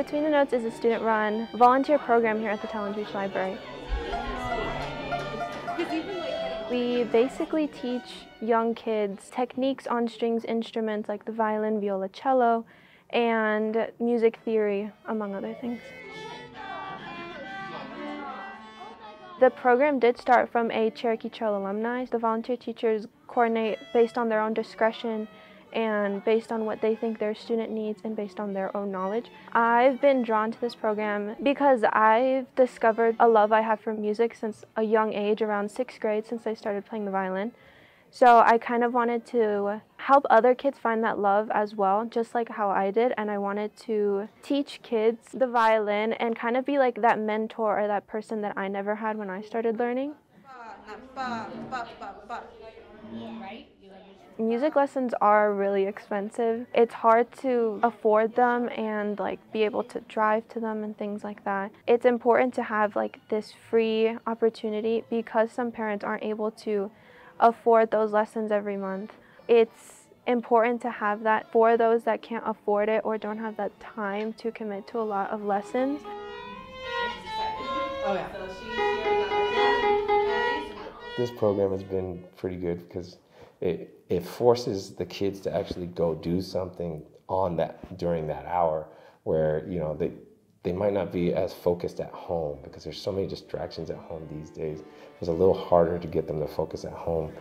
Between the Notes is a student-run volunteer program here at the Tallyn Library. We basically teach young kids techniques on strings instruments like the violin, viola, cello, and music theory, among other things. The program did start from a Cherokee Trail alumni. The volunteer teachers coordinate based on their own discretion and based on what they think their student needs and based on their own knowledge. I've been drawn to this program because I've discovered a love I have for music since a young age, around 6th grade, since I started playing the violin. So I kind of wanted to help other kids find that love as well, just like how I did, and I wanted to teach kids the violin and kind of be like that mentor or that person that I never had when I started learning. Music lessons are really expensive. It's hard to afford them and be able to drive to them and things like that. It's important to have this free opportunity because some parents aren't able to afford those lessons every month. It's important to have that for those that can't afford it or don't have that time to commit to a lot of lessons. This program has been pretty good because it forces the kids to actually go do something on that during that hour where they might not be as focused at home because there's so many distractions at home these days. It's a little harder to get them to focus at home.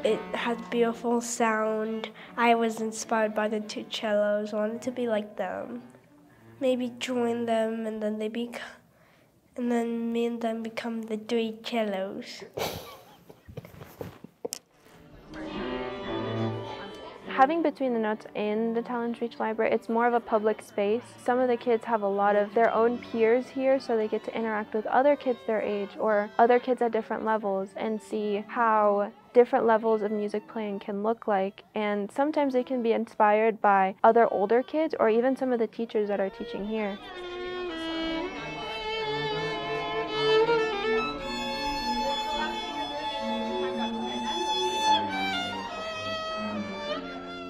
It has beautiful sound. I was inspired by the 2 cellos, wanted to be like them. Maybe join them and then me and them become the 3 cellos. Having Between the Notes in the Tallyn Library, it's more of a public space. Some of the kids have a lot of their own peers here, so they get to interact with other kids their age or other kids at different levels and see how different levels of music playing can look like. And sometimes they can be inspired by other older kids or even some of the teachers that are teaching here.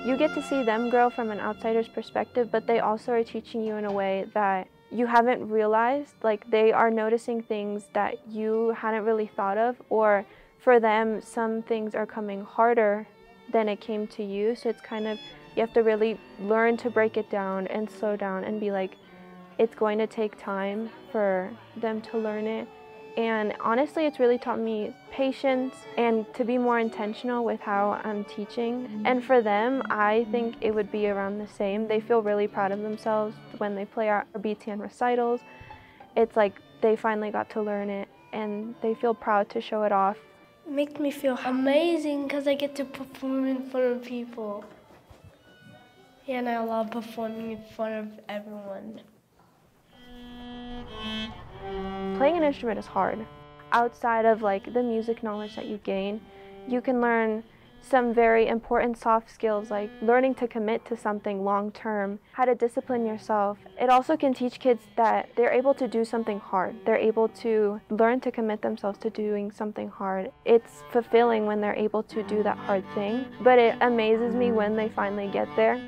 You get to see them grow from an outsider's perspective, but they also are teaching you in a way that you haven't realized. They are noticing things that you hadn't really thought of, or for them, some things are coming harder than it came to you. So it's you have to really learn to break it down and slow down and be it's going to take time for them to learn it. And honestly, it's really taught me patience and to be more intentional with how I'm teaching. And for them, I think it would be around the same. They feel really proud of themselves when they play our BTN recitals. It's they finally got to learn it and they feel proud to show it off. It makes me feel amazing because I get to perform in front of people. Yeah, and I love performing in front of everyone. Playing an instrument is hard. Outside of the music knowledge that you gain, you can learn some very important soft skills like learning to commit to something long term, how to discipline yourself. It also can teach kids that they're able to do something hard. They're able to learn to commit themselves to doing something hard. It's fulfilling when they're able to do that hard thing, but it amazes me when they finally get there.